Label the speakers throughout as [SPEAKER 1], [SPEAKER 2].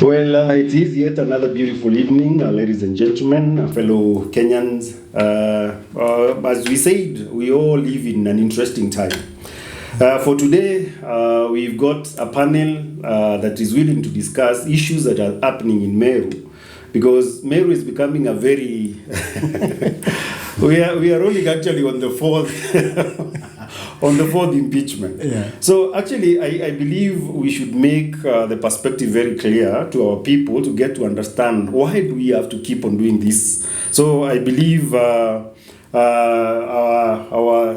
[SPEAKER 1] Well, it is yet another beautiful evening, ladies and gentlemen, fellow Kenyans. As we said, we all live in an interesting time. For today, we've got a panel that is willing to discuss issues that are happening in Meru, because Meru is becoming a very... we are only actually on the fourth impeachment. Yeah. So actually, I believe we should make the perspective very clear to our people to get to understand why do we have to keep on doing this. So I believe our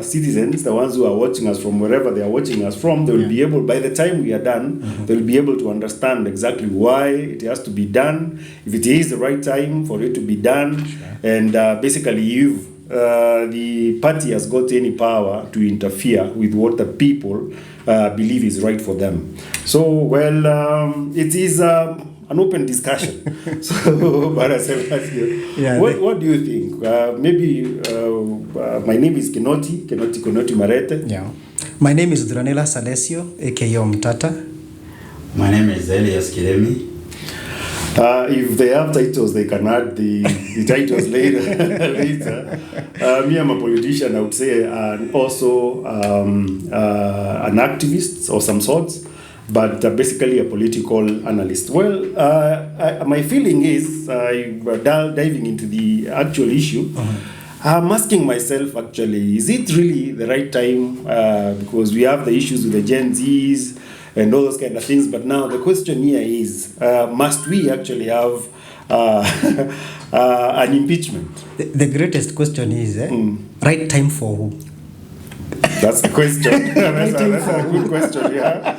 [SPEAKER 1] citizens, the ones who are watching us from wherever they are watching us from, they will be able, by the time we are done, they will be able to understand exactly why it has to be done, if it is the right time for it to be done, and basically if the party has got any power to interfere with what the people believe is right for them. So, well, it is an open discussion. So, what do you think? Maybe my name is KinotiMarete.
[SPEAKER 2] Yeah. My name is Dranela Salesio, aka Mtata.
[SPEAKER 3] My name is Elias Kiremi.
[SPEAKER 1] If they have titles, they can add the titles later. Me, I'm a politician, I would say, and also an activist of some sorts, but basically a political analyst. Well, my feeling is, diving into the actual issue, I'm asking myself, actually, is it really the right time? Because we have the issues with the Gen Zs, and all those kind of things. But now the question here is, must we actually have an impeachment?
[SPEAKER 2] The greatest question is, right time for who?
[SPEAKER 1] That's the question. That's a good question, yeah.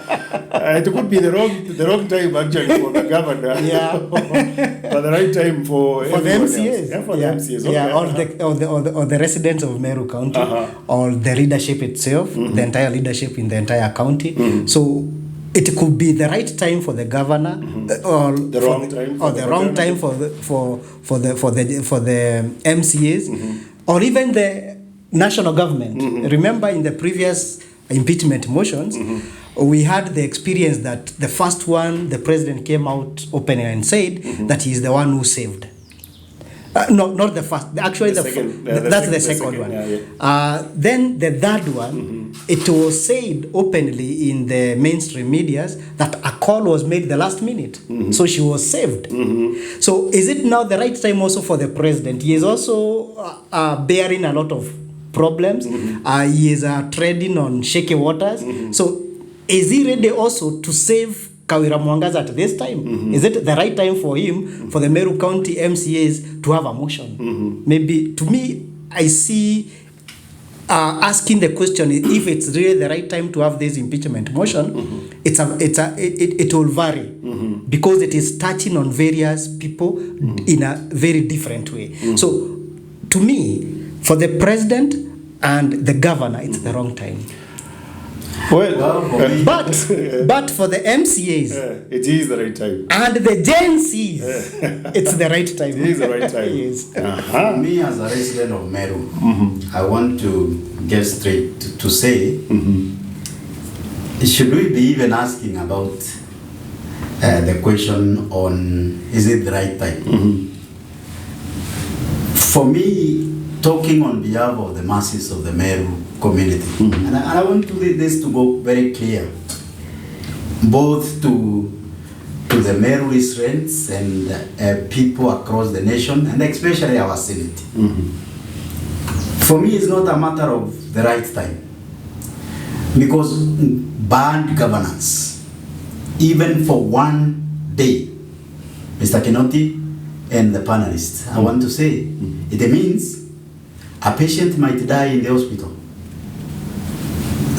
[SPEAKER 1] It could be the wrong time actually for the governor.
[SPEAKER 2] Yeah.
[SPEAKER 1] But the right time for
[SPEAKER 2] the MCAs.
[SPEAKER 1] Yeah, for the MCAs. Okay.
[SPEAKER 2] Yeah, or the residents of Meru County, or the leadership itself, the entire leadership in the entire county. So it could be the right time for the governor, or the wrong time for the MCAs, or even the national government. Remember, in the previous impeachment motions, we had the experience that the first one, the president came out openly and said that he is the one who saved. No, not the first. Actually, that's the second one. Yeah. Then the third one, it was said openly in the mainstream media that a call was made the last minute, so she was saved. So is it now the right time also for the president? He is also bearing a lot of problems. He is treading on shaky waters. So is he ready also to save Kawira Mwangaza at this time? Is it the right time for him, for the Meru County MCAs to have a motion? Maybe, to me, I see asking the question if it's really the right time to have this impeachment motion. It will vary because it is touching on various people in a very different way. So, to me, for the president and the governor, it's the wrong time.
[SPEAKER 1] Well,
[SPEAKER 2] but for the MCAs,
[SPEAKER 1] it is the right time.
[SPEAKER 2] And the Gen Zs, it's the right time.
[SPEAKER 1] It is the right time.
[SPEAKER 3] Yes. Me, as a resident of Meru, I want to get straight to say, should we be even asking about the question on is it the right time? For me, talking on behalf of the masses of the Meru community, and I want this to go very clear, both to the Meru residents and people across the nation, and especially our Senate. For me, it's not a matter of the right time, because bad governance, even for one day, Mr. Kinoti and the panelists, I want to say, it means a patient might die in the hospital.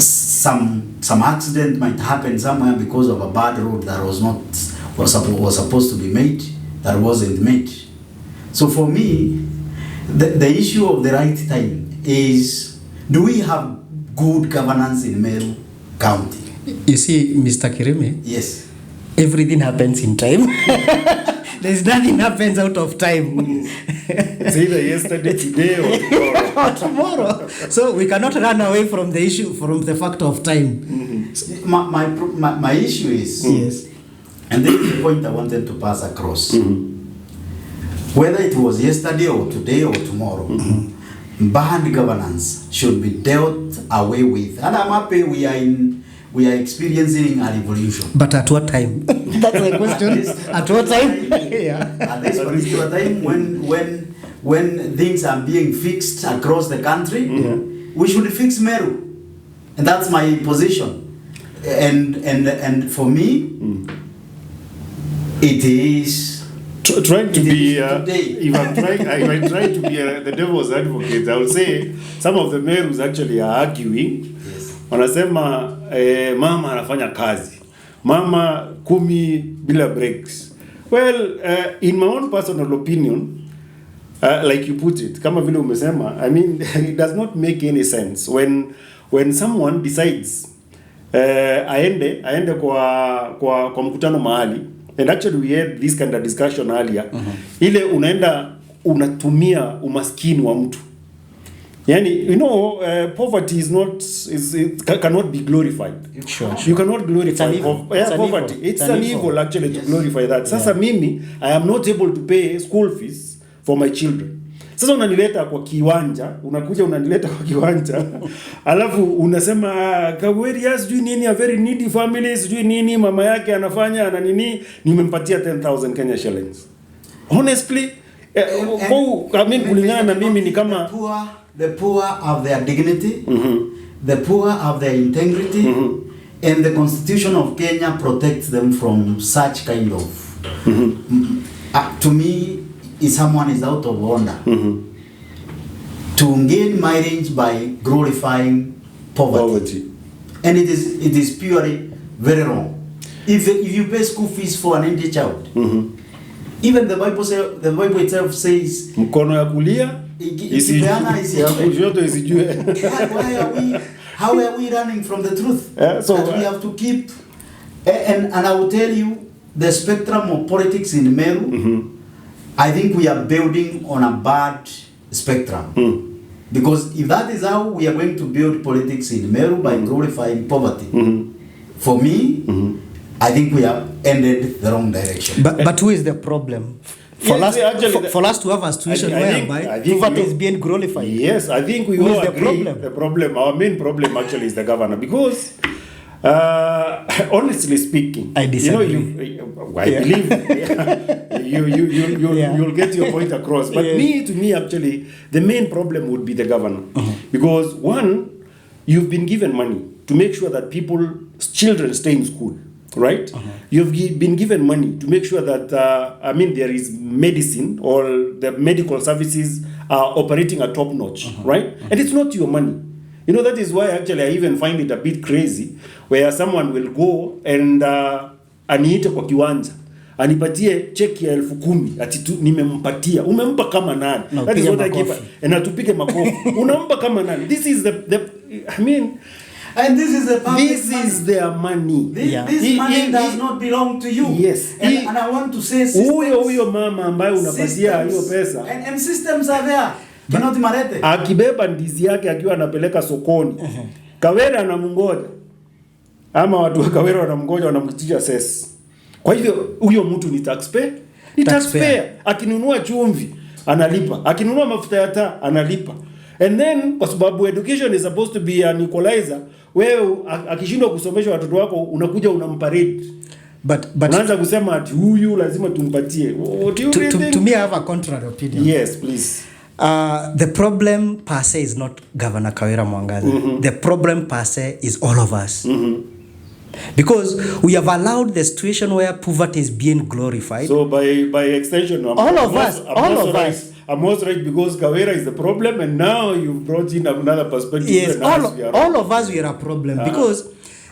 [SPEAKER 3] Some accident might happen somewhere because of a bad road that was supposed to be made, that wasn't made. So for me, the issue of the right time is, do we have good governance in Meru County?
[SPEAKER 2] You see, Mr. Kirimi?
[SPEAKER 3] Yes.
[SPEAKER 2] Everything happens in time. There's nothing happens out of time.
[SPEAKER 1] It's either yesterday, today, or
[SPEAKER 2] tomorrow. So we cannot run away from the issue, from the factor of time.
[SPEAKER 3] My issue is,
[SPEAKER 2] yes,
[SPEAKER 3] And this is the point I wanted to pass across. Whether it was yesterday or today or tomorrow, bad governance should be dealt away with. And I'm happy we are experiencing a revolution.
[SPEAKER 2] But at what time? That's the question. At what time? Yeah.
[SPEAKER 3] At this particular time, when things are being fixed across the country, we should fix Meru. And that's my position. And for me, it is
[SPEAKER 1] trying to be if I try to be the devil's advocate, I would say some of the Merus actually are arguing. Wanasema mama anafanya kazi, mama 10 bila breaks. Well, in my own personal opinion, like you put it, kama vile umesema, I mean, it does not make any sense when someone decides aende kwa mkutano mahali. And actually we had this kind of discussion earlier. Ile unaenda unatumia umaskini wa mtu. Yani, you know, poverty it cannot be glorified.
[SPEAKER 2] Sure.
[SPEAKER 1] You cannot glorify
[SPEAKER 2] poverty.
[SPEAKER 1] It's an evil actually to glorify that. Sasa mimi, I am not able to pay school fees for my children. Sasa unanileta kwa kiwanja, alafu unasema Kaweri sijui nini, a very needy family, sijui nini, mama yake anafanya na nini, nimempatia 10,000 Kenya shillings. Honestly, I mean, kulingana na mimi ni kama
[SPEAKER 3] the poor have their dignity, the poor have their integrity, and the Constitution of Kenya protects them from such kind of. To me, if someone is out of order, to gain mileage by glorifying poverty. And it is purely very wrong. If you pay school fees for an Indian child, even the Bible itself says,
[SPEAKER 1] mkono ya kulia kushoto isijue.
[SPEAKER 3] How are we running from the truth? So we have to keep, and I will tell you, the spectrum of politics in Meru, I think we are building on a bad spectrum. Because if that is how we are going to build politics in Meru, by glorifying poverty, for me, I think we have ended the wrong direction.
[SPEAKER 2] But who is the problem? For us to have a situation whereby poverty is being glorified.
[SPEAKER 1] Yes, I think we all agree. The problem, our main problem actually is the governor, because honestly speaking,
[SPEAKER 2] I disagree.
[SPEAKER 1] I believe you'll get your point across. But to me actually, the main problem would be the governor, because one, you've been given money to make sure that children stay in school. Right? You've been given money to make sure that, there is medicine, or the medical services are operating at top notch, right? And it's not your money. You know, that is why actually I even find it a bit crazy, where someone will go and aniite kwa kiwanja, anipatie cheki ya 10,000, ati nimempatia. Umempa kama nani? That is what I give. And atupige makofi. Unampa kama nani? This is
[SPEAKER 3] and this is the
[SPEAKER 1] this money. Is their money.
[SPEAKER 3] This money does not belong to you.
[SPEAKER 1] Yes.
[SPEAKER 3] And I want to say systems.
[SPEAKER 1] Huyo mama ambaye unapatia hiyo pesa.
[SPEAKER 3] And systems are there. KinotiMarete.
[SPEAKER 1] Akibeba ndizi yake akiwa anapeleka sokoni. Kawera anamngoja. Ama watu wa Kawera wanamngoja, wanamkitisha ses. Kwa hivyo huyo mtu ni taxpayer. Akinunua chumvi analipa. Akinunua mafuta ya taa analipa. And then kwa sababu education is supposed to be an equalizer, wewe akishindwa kusomesha watoto wako unakuja unamparade.
[SPEAKER 2] But
[SPEAKER 1] unaanza kusema ati huyu lazima tumpatie.
[SPEAKER 2] To me, I have a contrary opinion.
[SPEAKER 1] Yes, please.
[SPEAKER 2] The problem per se is not Governor Kawira Mwangaza. The problem per se is all of us. Because we have allowed the situation where poverty is being glorified.
[SPEAKER 1] So by extension,
[SPEAKER 2] all of us.
[SPEAKER 1] I'm most right, because Kawira is the problem, and now you've brought in another perspective.
[SPEAKER 2] Yes, all of us, we are a problem, because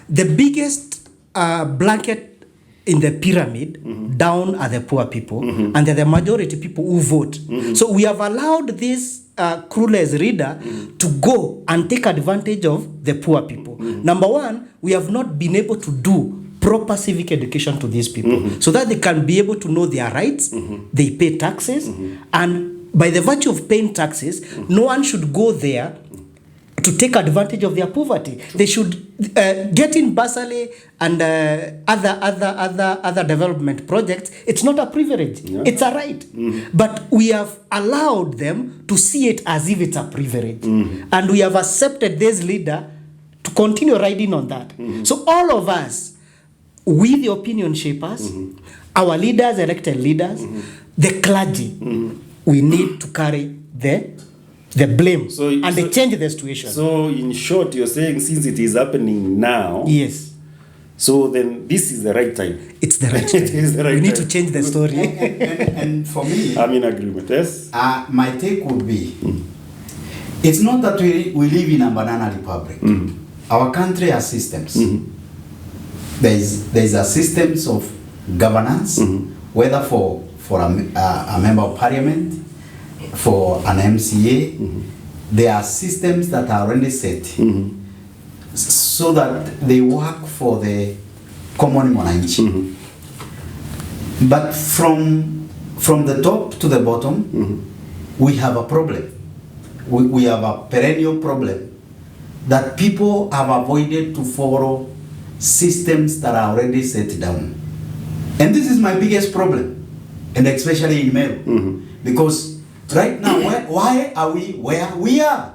[SPEAKER 2] the biggest blanket in the pyramid down are the poor people, and they're the majority people who vote. So we have allowed this clueless reader to go and take advantage of the poor people. Number one, we have not been able to do proper civic education to these people, so that they can be able to know their rights. They pay taxes, and by the virtue of paying taxes, no one should go there to take advantage of their poverty. They should get in bursary and other development projects. It's not a privilege. Yeah. It's a right. But we have allowed them to see it as if it's a privilege. And we have accepted this leader to continue riding on that. So all of us, we the opinion shapers, our leaders, elected leaders, the clergy, we need to carry the blame and change the situation.
[SPEAKER 1] So in short, you're saying since it is happening now,
[SPEAKER 2] yes.
[SPEAKER 1] So then this is the right time.
[SPEAKER 2] It's the right time.
[SPEAKER 1] It is the right
[SPEAKER 2] we need
[SPEAKER 1] time.
[SPEAKER 2] to change the story.
[SPEAKER 3] And for me,
[SPEAKER 1] I'm in agreement. Yes.
[SPEAKER 3] My take would be, it's not that we live in a banana republic. Our country has systems. There is a systems of governance, whether for a member of parliament, for an MCA, there are systems that are already set so that they work for the common mwananchi. But from the top to the bottom, we have a problem. We have a perennial problem that people have avoided to follow systems that are already set down. And this is my biggest problem, and especially in Meru. Because right now, why are we where we are?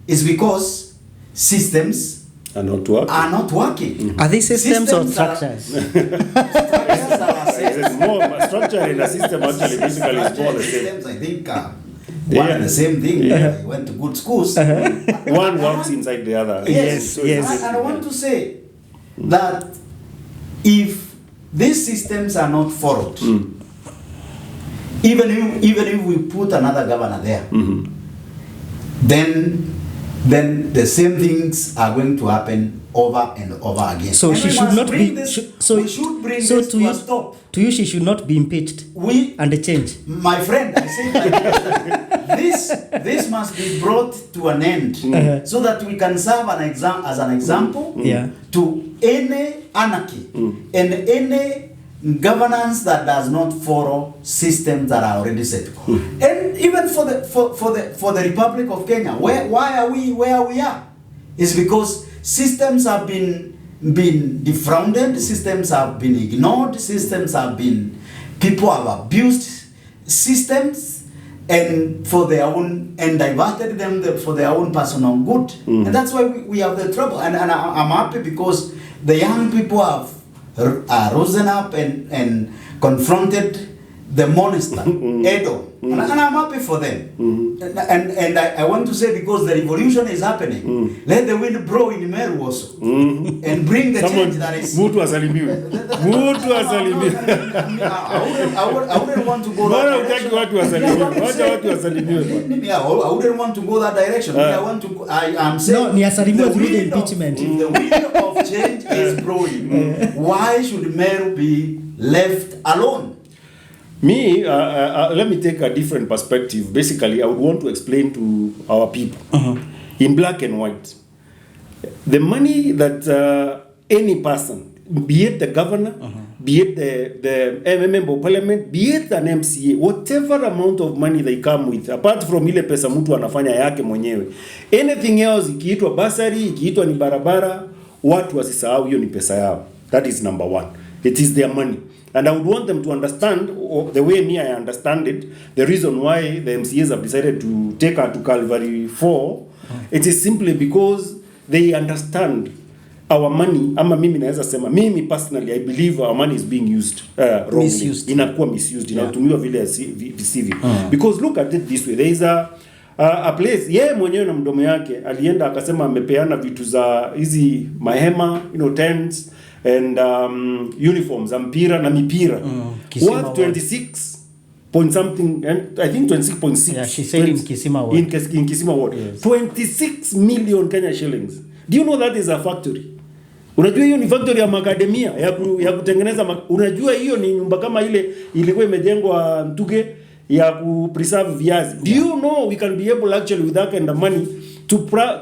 [SPEAKER 3] It's because systems
[SPEAKER 1] are not working.
[SPEAKER 2] Are these systems or structures?
[SPEAKER 1] There's more structure in the system actually basically is more the same.
[SPEAKER 3] Systems, I think, one and the same thing. I went to good schools.
[SPEAKER 1] One works inside the other.
[SPEAKER 2] Yes.
[SPEAKER 3] And I want to say that if these systems are not followed, even if we put another governor there, then the same things are going to happen over and over again.
[SPEAKER 2] So
[SPEAKER 3] and
[SPEAKER 2] she should not be.
[SPEAKER 3] We should bring this to a stop.
[SPEAKER 2] To you, she should not be impeached. And change.
[SPEAKER 3] My friend, I said that this must be brought to an end so that we can serve as an example to any anarchy and any governance that does not follow systems that are already set. And even for the Republic of Kenya, why are we where we are? It's because systems have been defrauded, systems have been ignored, systems have been, people have abused systems and for their own, and diverted them for their own personal good. And that's why we have the trouble. And I'm happy because the young people have risen up and confronted the monster, Edo. And I'm happy for them. And I want to say, because the revolution is happening, let the wind blow in Meru also. And bring the change that is...
[SPEAKER 1] Mutu asalimiwe.
[SPEAKER 3] I wouldn't want to go that direction. I wouldn't want to go that direction. I'm saying...
[SPEAKER 2] the impeachment.
[SPEAKER 3] If the wind of change is blowing, why should Meru be left alone?
[SPEAKER 1] Me, let me take a different perspective. Basically, I would want to explain to our people in black and white. The money that any person, be it the governor, be it the member of parliament, be it an MCA, whatever amount of money they come with, apart from ile pesa mtu anafanya yake mwenyewe, anything else, ikiitwa basari, ikiitwa ni barabara, watu wasisahau hiyo ni pesa yao. That is number one. It is their money. And I would want them to understand, the way I understand it, the reason why the MCAs have decided to take her to Calvary 4, it is simply because they understand our money. Ama mimi naweza sema, mimi personally, I believe our money is being used wrongly.
[SPEAKER 2] Misused.
[SPEAKER 1] Inakuwa misused. Inatumiwa vile visivyo. Because look at it this way. There is a place, yeye mwenyewe na mdomo yake, alienda akasema amepeana vitu za hizi mahema, tents, and uniforms, mpira na mipira. Worth 26 point something, and I think 26.6.
[SPEAKER 2] Yeah, she said in Kisima Ward.
[SPEAKER 1] In Kisima Ward. Yes. 26 million Kenya shillings. Do you know that is a factory? Unajua hiyo ni factory ya macadamia ya kutengeneza unajua hiyo ni nyumba kama ile ilikuwa imejengwa Mtuge ya ku preserve viazi. Do you know we can be able actually with that kind of money to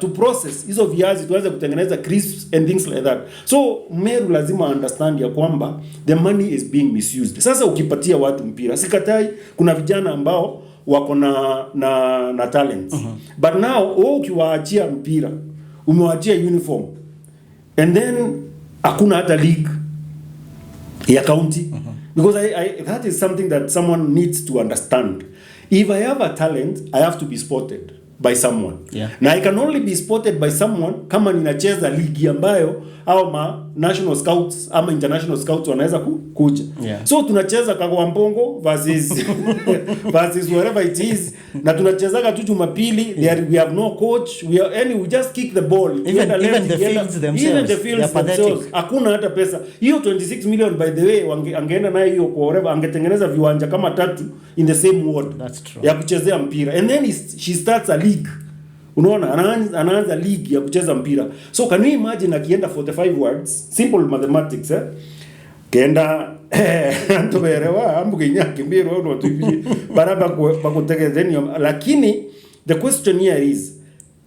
[SPEAKER 1] process hizo viazi tuweze kutengeneza crisps and things like that. So Meru lazima understand ya kwamba the money is being misused. Sasa ukipatia watu mpira, sikatai kuna vijana ambao wako na talents. But now ukiwaachia mpira umewatia uniform, and then hakuna hata league ya county. Because that is something that someone needs to understand. If I have a talent, I have to be spotted by someone.
[SPEAKER 2] Yeah.
[SPEAKER 1] Na I can only be spotted by someone kama ninacheza ligi ambayo au national scouts ama international scouts wanaweza kuja.
[SPEAKER 2] Yeah.
[SPEAKER 1] So tunacheza Kagwampongo versus versus wherever it is, na tunachezaga tu Jumapili. We have no coach. We just kick the ball.
[SPEAKER 2] Even the fields themselves.
[SPEAKER 1] Hakuna hata pesa. Hiyo 26 million, by the way, angeenda nayo hiyo kwa whatever, angetengeneza viwanja kama 3 in the same ward.
[SPEAKER 2] That's true.
[SPEAKER 1] Ya kuchezea mpira. And then she starts a league. Unaona, anaanza league ya kucheza mpira. So can you imagine akienda 45 words, simple mathematics, kenda ntoberewa ambuke nyaki mbiro no tubi baraba bakutekezeni. Lakini the question here is,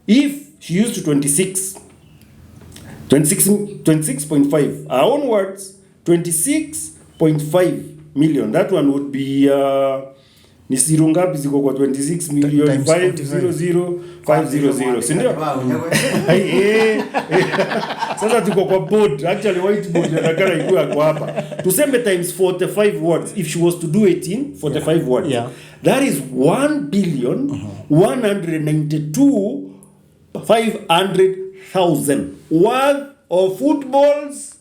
[SPEAKER 1] if she used to 26.5, our own words 26.5 million, that one would be ni zero ngapi ziko kwa 26 million 500 si ndio? Sasa tuko kwa board, actually whiteboard nataka ikuwe kwa hapa. Tuseme times 45 words, if she was to do it in 45 words.
[SPEAKER 2] Yeah.
[SPEAKER 1] That is 1,192,500,000 worth of footballs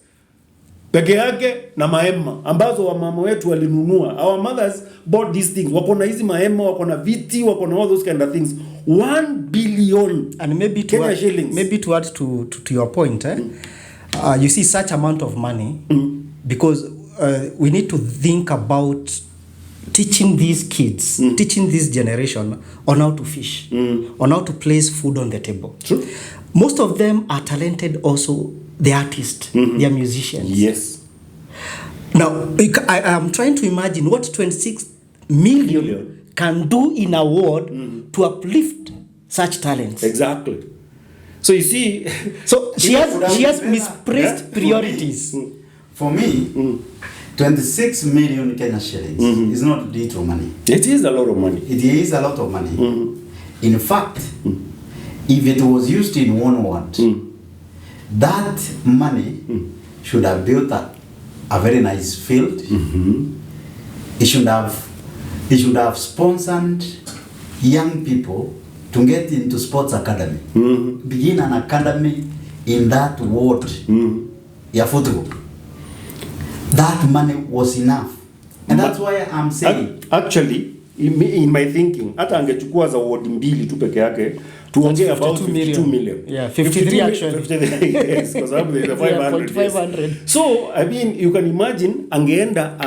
[SPEAKER 1] peke yake na mahema ambazo wamama wetu walinunua. Our mothers bought these things. Wako na hizi mahema, wako na viti, wako na all those kind of things. 1 billion.
[SPEAKER 2] And maybe to add to your point, you see such amount of money, because we need to think about teaching these kids, teaching this generation on how to fish, on how to place food on the table.
[SPEAKER 1] True.
[SPEAKER 2] Most of them are talented also. The artists, they are musicians.
[SPEAKER 1] Yes.
[SPEAKER 2] Now, I am trying to imagine what 26 million can do in a ward to uplift such talents.
[SPEAKER 1] Exactly. So you see,
[SPEAKER 2] so she has misplaced priorities.
[SPEAKER 3] For me, 26 million Kenya shillings is not little money.
[SPEAKER 1] It is a lot of money.
[SPEAKER 3] It is a lot of money. In fact, if it was used in one ward, that money should have built a very nice field. It should have sponsored young people to get into sports academy. Begin an academy in that ward. Yeah, football. That money was enough, and that's why I'm saying.
[SPEAKER 1] Actually, in my thinking, hata angechukua za ward mbili tu peke yake, tuongee about 52 million.
[SPEAKER 2] Yeah, 53 actually.
[SPEAKER 1] 53, yes, because there is a 500. So, I mean, you can imagine, angeenda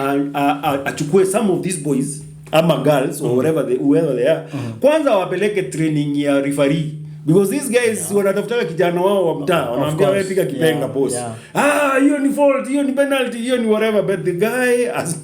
[SPEAKER 1] achukue some of these boys, ama girls, or whoever they are, kwanza wapeleke training ya referee. Because these guys wanatafuta kijana wao wa mtaa, wanaambia wewe piga kipenga boss. Hiyo ni fault, hiyo ni penalty, hiyo ni whatever, but the guy has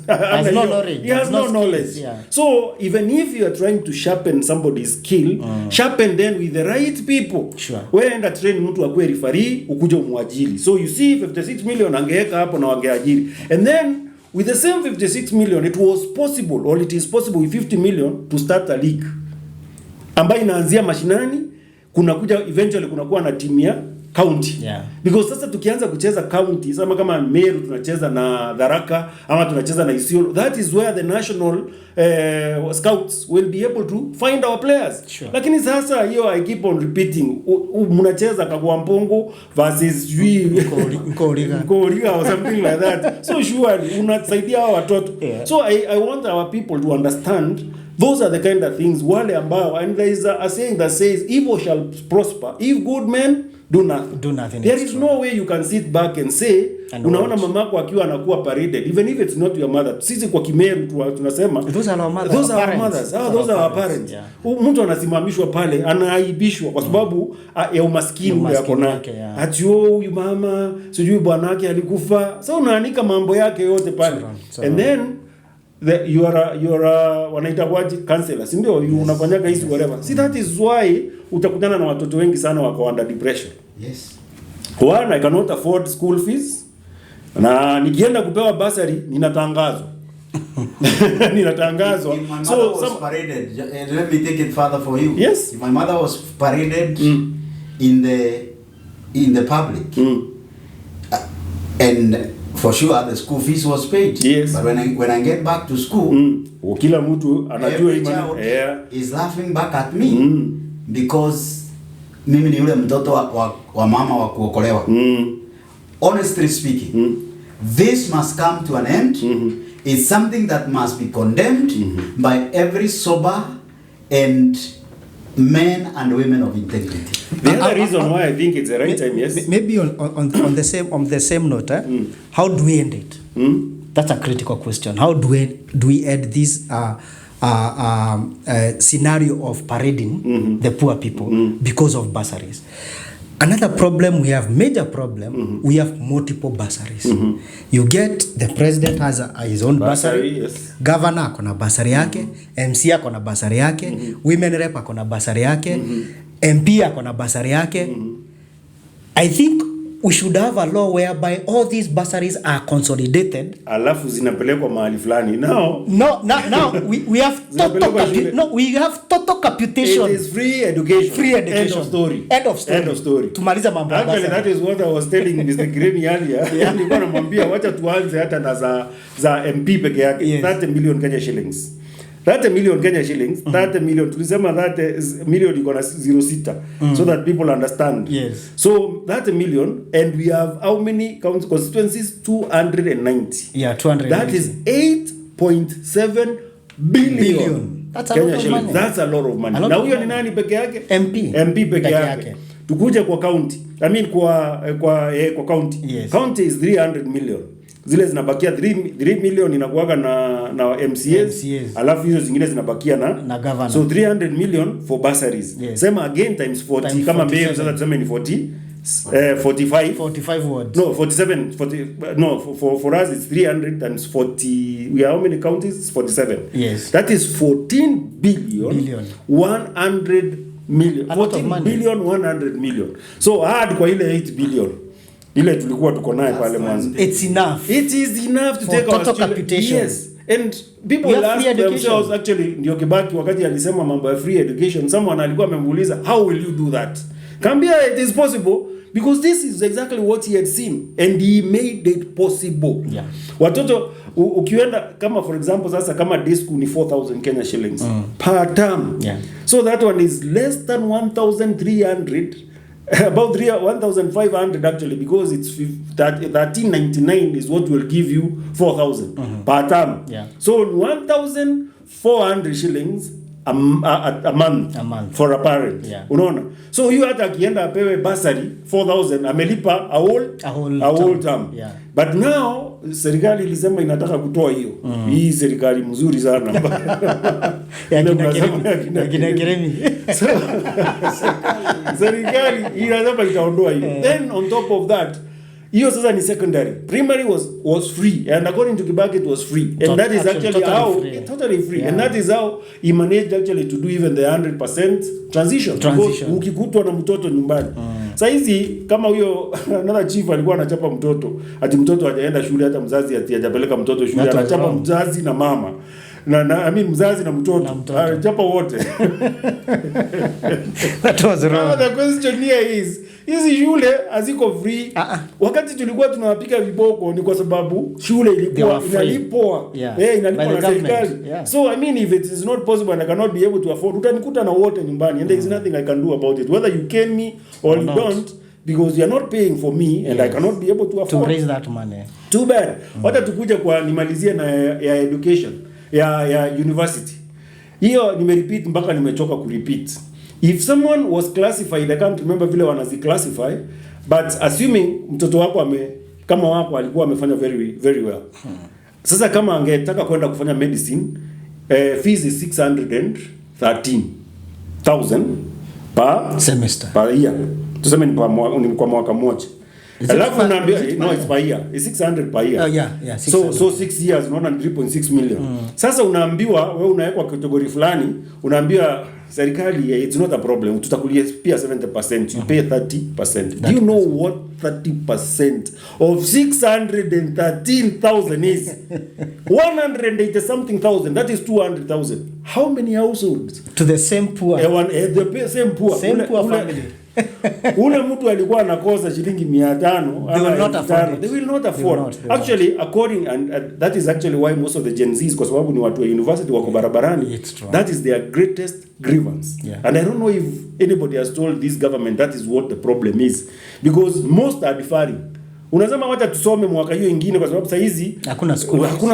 [SPEAKER 1] no knowledge. He has no knowledge. Yeah. So even if you are trying to sharpen somebody's skill, sharpen them with the right people.
[SPEAKER 2] Sure.
[SPEAKER 1] Wewe enda train mtu akue referee, ukuje umwajiri. So you see 56 million angeweka hapo na wangeajiri. And then with the same 56 million, it was possible, or it is possible with 50 million to start a league ambayo inaanzia mashinani, kunakuja eventually kunakuwa na timu ya county. Because sasa tukianza kucheza county, kama Meru tunacheza na Tharaka ama tunacheza na Isiolo, that is where the national scouts will be able to find our players.
[SPEAKER 2] Sure.
[SPEAKER 1] Lakini sasa hiyo I keep on repeating, mnacheza Kagwampongo versus Mkoriga or something like that. So surely unasaidia hao watoto. So I want our people to understand those are the kind of things wale ambao, and there is a saying that says evil shall prosper if good men do nothing. There is no way you can sit back and say unaona mamako akiwa anakuwa paraded, even if it's not your mother. Sisi kwa Kimeru tunasema
[SPEAKER 2] those are our mothers.
[SPEAKER 1] Those are our mothers. Those are our parents. Mtu anasimamishwa pale, anaaibishwa kwa sababu ya umaskini yako na ati huyu mama sijui bwanake alikufa. So unaanika mambo yake yote pale. And then you are wanaita waji counselor, si ndio? Unafanyaga hizi whatever. See, that is why utakutana na watoto wengi sana wako under depression.
[SPEAKER 3] Yes.
[SPEAKER 1] One, I cannot afford school fees. Na nikienda kupewa bursary ninatangazwa. Ninatangazwa.
[SPEAKER 3] If my mother was paraded, let me take it further for you.
[SPEAKER 1] Yes.
[SPEAKER 3] If my mother was paraded in the in the public. And for sure the school fees was paid.
[SPEAKER 1] Yes.
[SPEAKER 3] But when I get back to school,
[SPEAKER 1] kila mtu anajua
[SPEAKER 3] every child is laughing back at me because mimi ni yule mtoto wa mama wa kuokolewa. Honestly speaking, this must come to an end. It's something that must be condemned by every sober and men and women of integrity.
[SPEAKER 1] The other reason why I think it's the right time, yes.
[SPEAKER 2] Maybe on the same note, how do we end it? That's a critical question. How do we end this scenario of parading the poor people because of bursaries? Another problem we have, major problem, we have multiple bursaries. You get the president has his own bursary,
[SPEAKER 1] yes.
[SPEAKER 2] Governor akona bursary yake, MC akona bursary yake, women rep akona bursary yake, MP akona bursary yake. I think we should have a law whereby all these bursaries are consolidated.
[SPEAKER 1] Alafu zinapelekwa mahali fulani. Now
[SPEAKER 2] we have total capitation.
[SPEAKER 1] It is free education.
[SPEAKER 2] Free education.
[SPEAKER 1] End of story.
[SPEAKER 2] End of story.
[SPEAKER 1] End of story.
[SPEAKER 2] Tumaliza mambo.
[SPEAKER 1] Actually, that is what I was telling Mr. Greni earlier. Nilikuwa namwambia wacha tuanze hata na za MP peke yake.
[SPEAKER 2] Yes.
[SPEAKER 1] 30 million Kenya shillings. 30 million Kenya shillings, 30 million, tulisema 30 million iko na 06, so that people understand.
[SPEAKER 2] Yes.
[SPEAKER 1] So 30 million, and we have how many constituencies? 290.
[SPEAKER 2] Yeah, 290.
[SPEAKER 1] That is 8.7 billion.
[SPEAKER 2] That's a
[SPEAKER 1] Kenya
[SPEAKER 2] lot of
[SPEAKER 1] shillings.
[SPEAKER 2] money.
[SPEAKER 1] That's a lot of money. Na huyo ni nani peke yake? MP peke yake. Tukuje kwa county. I mean kwa county.
[SPEAKER 2] Yes.
[SPEAKER 1] County is 300 million. Zile zinabakia 3 million inakuwaga na MCAs, alafu hizo zingine zinabakia na
[SPEAKER 2] governor.
[SPEAKER 1] So 300 million for bursaries.
[SPEAKER 2] Yes.
[SPEAKER 1] Sema again times 40
[SPEAKER 2] times
[SPEAKER 1] kama mbele sasa tuseme ni 40 45
[SPEAKER 2] words.
[SPEAKER 1] No, 47 40 no for us it's 300 times 40. We are how many counties? 47.
[SPEAKER 2] Yes.
[SPEAKER 1] That is 14 billion 100 million. 14 billion 100 million. So hard kwa ile 8 billion. Ile tulikuwa tuko naye pale mwanzo.
[SPEAKER 2] It's enough.
[SPEAKER 1] It is enough to take our
[SPEAKER 2] capitation.
[SPEAKER 1] Yes. And people will ask themselves, actually, ndio Kibaki wakati alisema mambo ya free education, someone alikuwa amemuuliza, how will you do that? Kambia, it is possible because this is exactly what he had seen and he made it possible.
[SPEAKER 2] Yeah.
[SPEAKER 1] Watoto ukienda kama for example sasa kama day school ni 4,000 Kenya shillings per term.
[SPEAKER 2] Yeah.
[SPEAKER 1] So that one is less than 1,300. About 1,500 actually, because it's 13.99 is what will give you 4,000 per term.
[SPEAKER 2] Yeah.
[SPEAKER 1] So 1,400 shillings a month for a parent.
[SPEAKER 2] Yeah.
[SPEAKER 1] Unaona? So you hata akienda apewe bursary 4,000 amelipa a whole term.
[SPEAKER 2] Yeah.
[SPEAKER 1] But now serikali ilisema inataka kutoa hiyo. Hii serikali mzuri sana.
[SPEAKER 2] Ya kina Keremi.
[SPEAKER 1] Serikali inasema itaondoa hiyo. Then on top of that, hiyo sasa ni secondary. Primary was free, and according to Kibaki it was free. And that is actually how totally free. Yeah. And that is how he managed actually to do even the 100% transition. Because ukikutwa na mtoto nyumbani. Sasa hizi kama huyo another chief alikuwa anachapa mtoto, ati mtoto hajaenda shule, hata mzazi ati hajapeleka mtoto shule, anachapa mzazi na mama. I mean mzazi na mtoto. Chapa wote.
[SPEAKER 2] That was wrong.
[SPEAKER 1] The question here is, hizi shule haziko free. Wakati tulikuwa tunawapika viboko ni kwa sababu shule ilikuwa inalipwa. Inalipwa na serikali. So I mean if it is not possible and I cannot be able to afford, utanikuta na wote nyumbani and there is nothing I can do about it. Whether you can me or you don't, because you are not paying for me and I cannot be able to afford
[SPEAKER 2] to raise that money.
[SPEAKER 1] Too bad. Wacha tukuje kwa nimalizie na ya education. Ya university. Hiyo nimerepeat mpaka nimechoka kurepeat. If someone was classified, I can't remember vile wanazi-classify, but assuming mtoto wako kama wako alikuwa amefanya very very well. Sasa kama angetaka kwenda kufanya medicine, fees is 613,000 per
[SPEAKER 2] semester.
[SPEAKER 1] Per year. Tuseme ni kwa mwaka mmoja. Alafu unaambia no, it's per year. It's 600 per year.
[SPEAKER 2] Yeah,
[SPEAKER 1] 600. So 6 years unaona 3.6 million. Sasa unaambiwa wewe unawekwa category fulani, unaambiwa serikali it's not a problem. Tutakulia pia 70%, you pay 30%. Do you know what 30% of 613,000 is? 180 something thousand. That is 200,000. How many households?
[SPEAKER 2] To the same poor.
[SPEAKER 1] The same poor.
[SPEAKER 2] Same poor family.
[SPEAKER 1] Ule mtu alikuwa anakosa shilingi 500
[SPEAKER 2] They will not afford it.
[SPEAKER 1] They will not
[SPEAKER 2] They
[SPEAKER 1] afford.
[SPEAKER 2] will not.
[SPEAKER 1] Actually, according and that is actually why most of the Gen Zs, kwa sababu ni watu wa university wako barabarani,
[SPEAKER 2] It's true.
[SPEAKER 1] that is their greatest grievance.
[SPEAKER 2] Yeah.
[SPEAKER 1] And I don't know if anybody has told this government that is what the problem is, because most are deferring. Unasema wacha tusome mwaka hiyo ingine kwa sababu saa hizi hakuna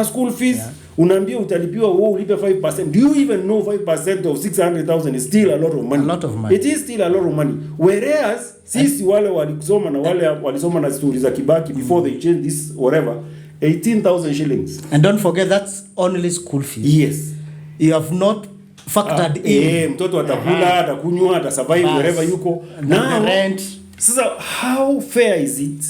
[SPEAKER 1] school fees. Yeah. Unaambia utalipiwa wewe ulipe 5%. Do you even know 5% of 600,000 is still a lot of money?
[SPEAKER 2] A lot of money.
[SPEAKER 1] It is still a lot of money. Whereas sisi wale walisoma na wale walisoma na stories za Kibaki before they change this whatever, 18,000 shillings.
[SPEAKER 2] And don't forget that's only school fees.
[SPEAKER 1] Yes.
[SPEAKER 2] You have not factored in
[SPEAKER 1] mtoto atakula, atakunywa, atasurvive wherever yuko.
[SPEAKER 2] Now rent.
[SPEAKER 1] Sasa how fair is it?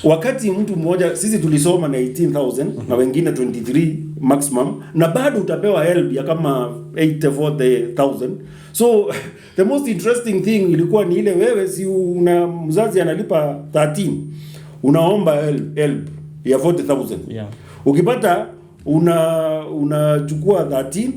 [SPEAKER 1] Wakati mtu mmoja sisi tulisoma na 18,000 na wengine 23 maximum, na bado utapewa help ya kama 84,000. So the most interesting thing ilikuwa ni ile wewe si una mzazi analipa 13, unaomba help ya 40,000.
[SPEAKER 2] Yeah.
[SPEAKER 1] Ukipata unachukua 13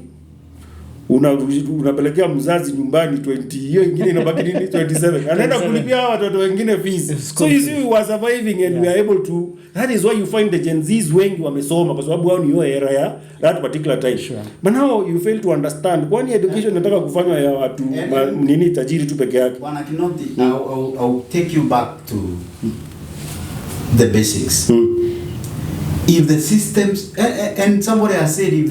[SPEAKER 1] unapelekea mzazi nyumbani 20, hiyo ingine inabaki nini 27, anaenda kulipia watoto wengine fees. So you see we were surviving and we are able to, that is why you find the Gen Zs wengi wamesoma kwa sababu wao ni hiyo era ya that particular time. Sure. But now you fail to understand kwani education inataka kufanywa ya watu nini tajiri tu peke yake.
[SPEAKER 3] Bwana Kinoti, I'll take you back to the basics. If the systems and somebody has said if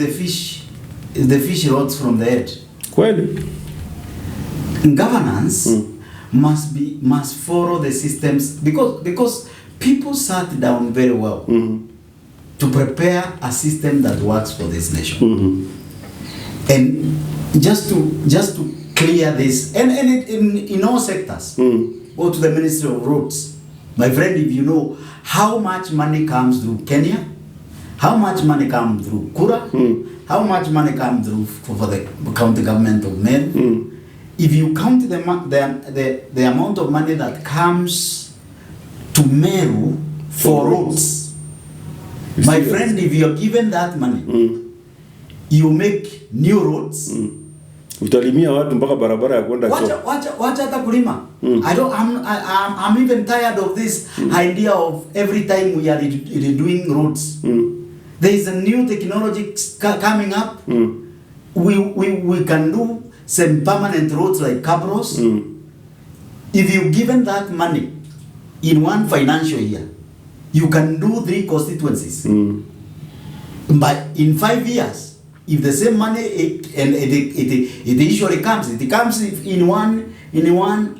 [SPEAKER 3] the fish rots from the head.
[SPEAKER 1] Kweli.
[SPEAKER 3] Governance must follow the systems because people sat down very well to prepare a system that works for this nation. And just to clear this and in all sectors. Go to the Ministry of Roads. My friend, if you know how much money comes through Kenya, how much money comes through Kura, how much money comes through for the county government of Meru. If you count the amount of money that comes to Meru for roads, my friend, if you are given that money, you make new roads.
[SPEAKER 1] Utalimia watu mpaka barabara ya kwenda choo.
[SPEAKER 3] Wacha hata kulima. I'm even tired of this idea of every time we are redoing roads. There is a new technology coming up. We can do some permanent roads like cabros. If you given that money in one financial year, you can do 3 constituencies. But in 5 years, if the same money it usually comes, it comes in one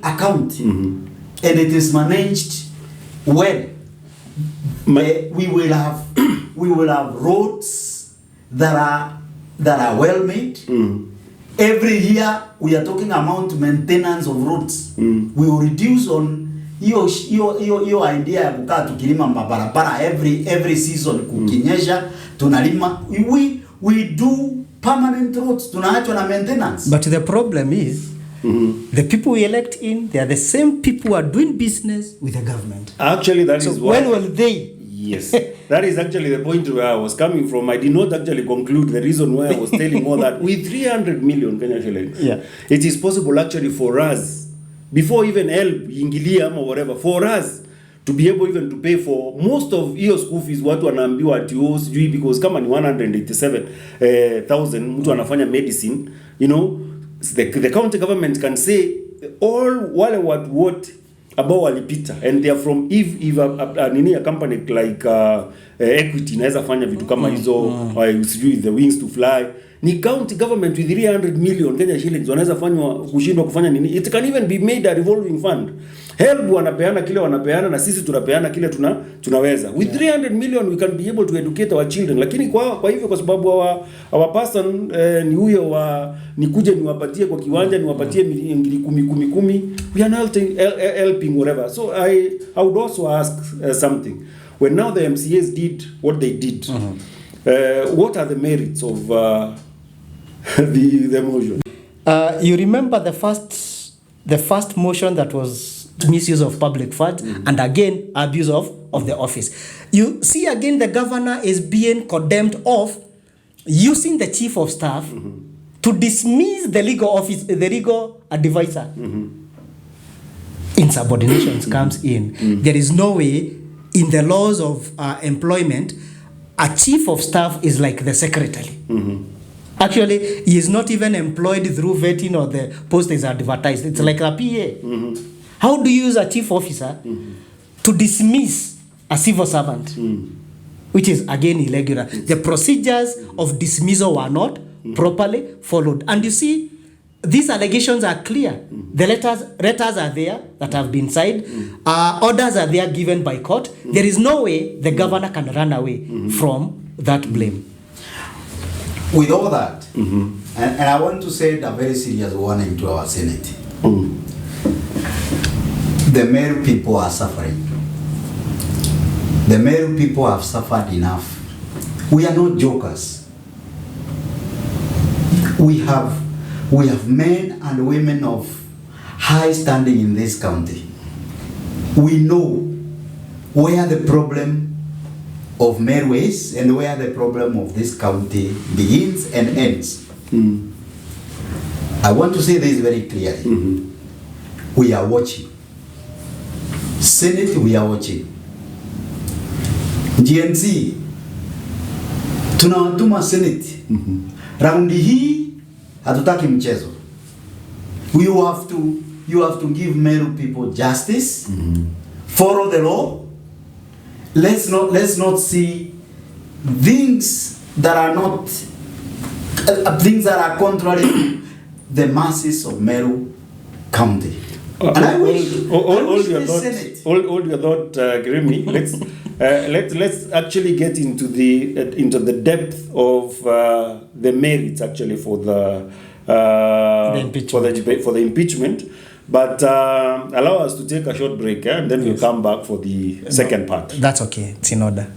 [SPEAKER 3] account, and it is managed well. We will have roads that are well made. Every year we are talking about maintenance of roads. We will reduce on hiyo idea ya kukaa tukilima mabarabara every season kukinyesha tunalima. We do permanent roads, tunaachwa na maintenance.
[SPEAKER 2] But the problem is the people we elect in, they are the same people who are doing business with the government.
[SPEAKER 1] Actually, that is why.
[SPEAKER 2] When will they?
[SPEAKER 1] Yes, that is actually the point where I was coming from. I did not actually conclude the reason why I was telling all that. With 300 million Kenya shillings, it is possible actually for us, before even help ingilia or whatever, for us to be able even to pay for most of your school fees. Watu wanaambiwa ati sijui because kama ni 187,000 mtu anafanya medicine, you know, the county government can say all wale watu wote ambao walipita and they are from if a company like Equity inaweza fanya vitu kama hizo sijui the wings to fly, ni county government with 300 million Kenya shillings wanaweza kushindwa kufanya nini? It can even be made a revolving fund. Help wanapeana kile wanapeana na sisi tunapeana kile tunaweza. With 300 million we can be able to educate our children. Lakini kwa hivyo kwa sababu our person ni huyo nikuje niwapatie kwa kiwanja niwapatie ngiri 10 we are not helping whatever. So I would also ask something. When now the MCAs did what they did, what are the merits of the motion?
[SPEAKER 2] You remember the first motion that was misuse of public funds and again abuse of the office. You see again the governor is being condemned of using the chief of staff to dismiss the legal advisor. insubordination comes in. There is no way in the laws of employment, a chief of staff is like the secretary. Actually, he is not even employed through vetting or the post is advertised. It's like a PA. How do you use a chief officer to dismiss a civil servant? Which is again irregular. The procedures of dismissal were not properly followed. And you see, these allegations are clear. The letters are there that have been signed. Orders are there given by court. There is no way the governor can run away from that blame.
[SPEAKER 3] With all that, and I want to say a very serious warning to our Senate. The Meru people are suffering. The Meru people have suffered enough. We are not jokers. We have men and women of high standing in this county. We know where the problem of Meru is and where the problem of this county begins and ends. I want to say this very clearly. We are watching. Senate, we are watching. GNC, tunawatuma Senate. Raundi hii hatutaki mchezo. You have to give Meru people justice. Follow the law. Let's not see things that are not things that are contrary to the masses of Meru County. And I wish
[SPEAKER 1] hold your thought, Grimy. Let's actually get into the depth of the merits actually for the impeachment. But allow us to take a short break, and then we'll come back for the second part.
[SPEAKER 2] That's okay. It's in order.